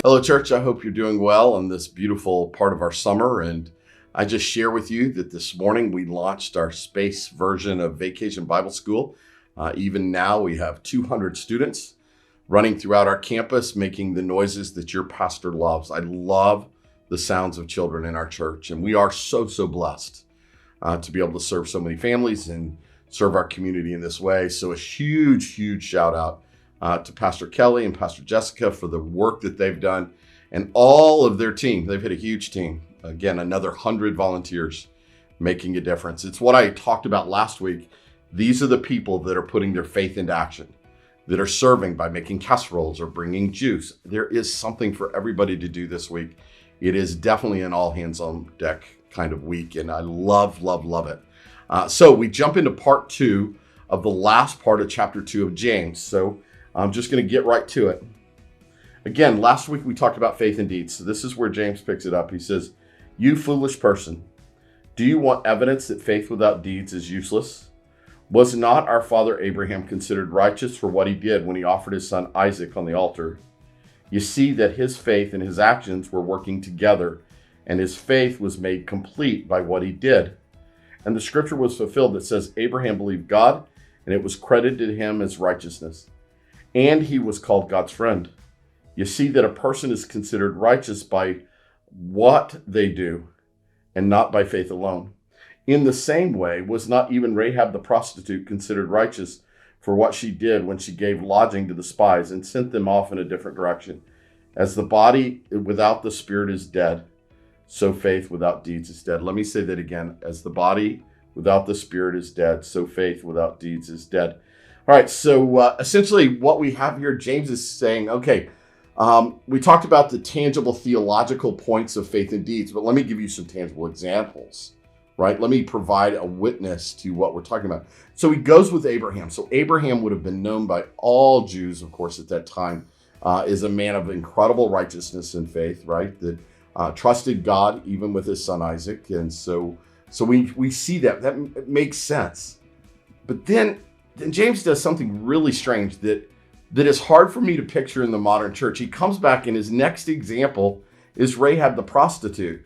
Hello, church. I hope you're doing well on this beautiful part of our summer. And I just share with you that this morning we launched our space version of Vacation Bible School. Even now, we have 200 students running throughout our campus, making the noises that your pastor loves. I love the sounds of children in our church, and we are so blessed to be able to serve so many families and serve our community in this way. So a huge shout out to Pastor Kelly and Pastor Jessica for the work that they've done and all of their team. They've had a huge team. Again, another 100 volunteers making a difference. It's what I talked about last week. These are the people that are putting their faith into action, that are serving by making casseroles or bringing juice. There is something for everybody to do this week. It is definitely an all hands on deck kind of week, and I love it. So we jump into part 2 of the last part of chapter 2 of James. So I'm just going to get right to it. Again, last week we talked about faith and deeds. So this is where James picks it up. He says, "You foolish person, do you want evidence that faith without deeds is useless? Was not our father Abraham considered righteous for what he did when he offered his son Isaac on the altar? You see that his faith and his actions were working together, and his faith was made complete by what he did. And the scripture was fulfilled that says, Abraham believed God, and it was credited to him as righteousness. And he was called God's friend. You see that a person is considered righteous by what they do and not by faith alone. In the same way, was not even Rahab the prostitute considered righteous for what she did when she gave lodging to the spies and sent them off in a different direction? As the body without the spirit is dead, so faith without deeds is dead." Let me say that again. As the body without the spirit is dead, so faith without deeds is dead. All right, so essentially what we have here, James is saying, okay, we talked about the tangible theological points of faith and deeds, but let me give you some tangible examples, right? Let me provide a witness to what we're talking about. So he goes with Abraham. So Abraham would have been known by all Jews, of course, at that time, as a man of incredible righteousness and faith, right? That trusted God even with his son Isaac. And so we see that makes sense. But then James does something really strange that is hard for me to picture in the modern church. He comes back, and his next example is Rahab the prostitute,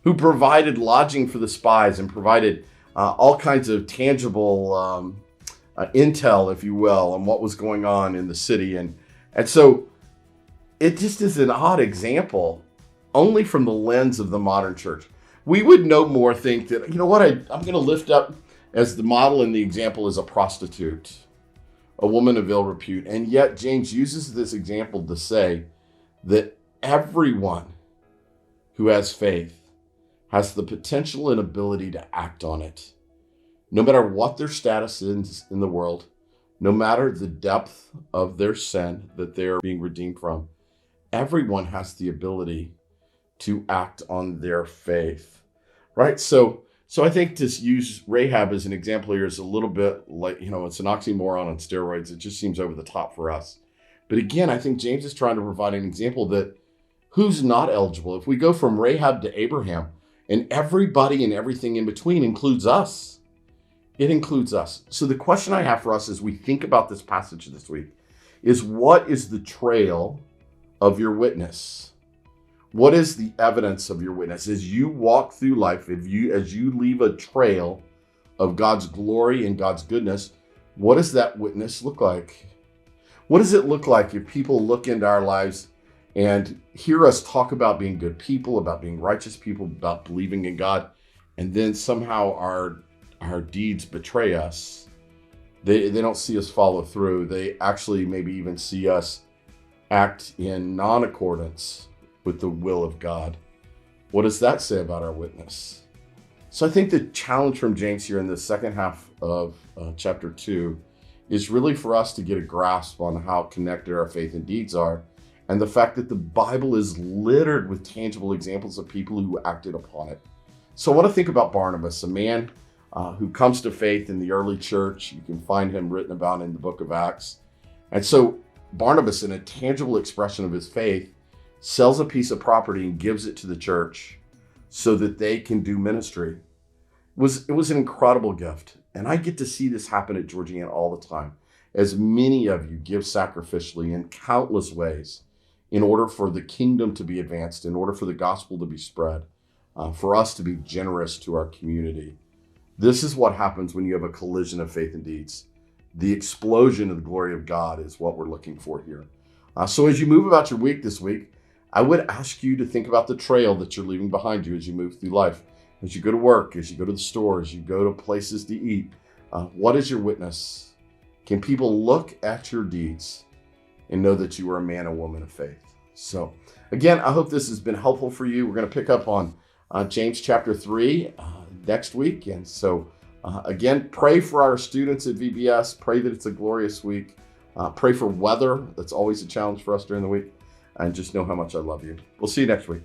who provided lodging for the spies and provided all kinds of tangible intel, if you will, on what was going on in the city. And so it just is an odd example, only from the lens of the modern church. We would no more think that, you know what, I'm going to lift up as the model and the example is a prostitute, a woman of ill repute. And yet James uses this example to say that everyone who has faith has the potential and ability to act on it, no matter what their status is in the world, no matter the depth of their sin that they're being redeemed from. Everyone has the ability to act on their faith, right? So I think to use Rahab as an example here is a little bit like, it's an oxymoron on steroids. It just seems over the top for us. But again, I think James is trying to provide an example that who's not eligible. If we go from Rahab to Abraham, and everybody and everything in between includes us, it includes us. So the question I have for us as we think about this passage this week is, what is the trail of your witness? What is the evidence of your witness? As you walk through life, as you leave a trail of God's glory and God's goodness, what does that witness look like? What does it look like if people look into our lives and hear us talk about being good people, about being righteous people, about believing in God, and then somehow our deeds betray us? They don't see us follow through. They actually maybe even see us act in non-accordance with the will of God. What does that say about our witness? So I think the challenge from James here in the second half of chapter 2 is really for us to get a grasp on how connected our faith and deeds are, and the fact that the Bible is littered with tangible examples of people who acted upon it. So I want to think about Barnabas, a man who comes to faith in the early church. You can find him written about in the book of Acts. And so Barnabas, in a tangible expression of his faith, sells a piece of property and gives it to the church so that they can do ministry. It was an incredible gift. And I get to see this happen at Georgianna all the time. As many of you give sacrificially in countless ways in order for the kingdom to be advanced, in order for the gospel to be spread, for us to be generous to our community. This is what happens when you have a collision of faith and deeds. The explosion of the glory of God is what we're looking for here. So as you move about your week this week, I would ask you to think about the trail that you're leaving behind you as you move through life, as you go to work, as you go to the store, as you go to places to eat. What is your witness? Can people look at your deeds and know that you are a man or woman of faith? So again, I hope this has been helpful for you. We're going to pick up on James chapter 3 next week. And so again, pray for our students at VBS. Pray that it's a glorious week. Pray for weather. That's always a challenge for us during the week. And just know how much I love you. We'll see you next week.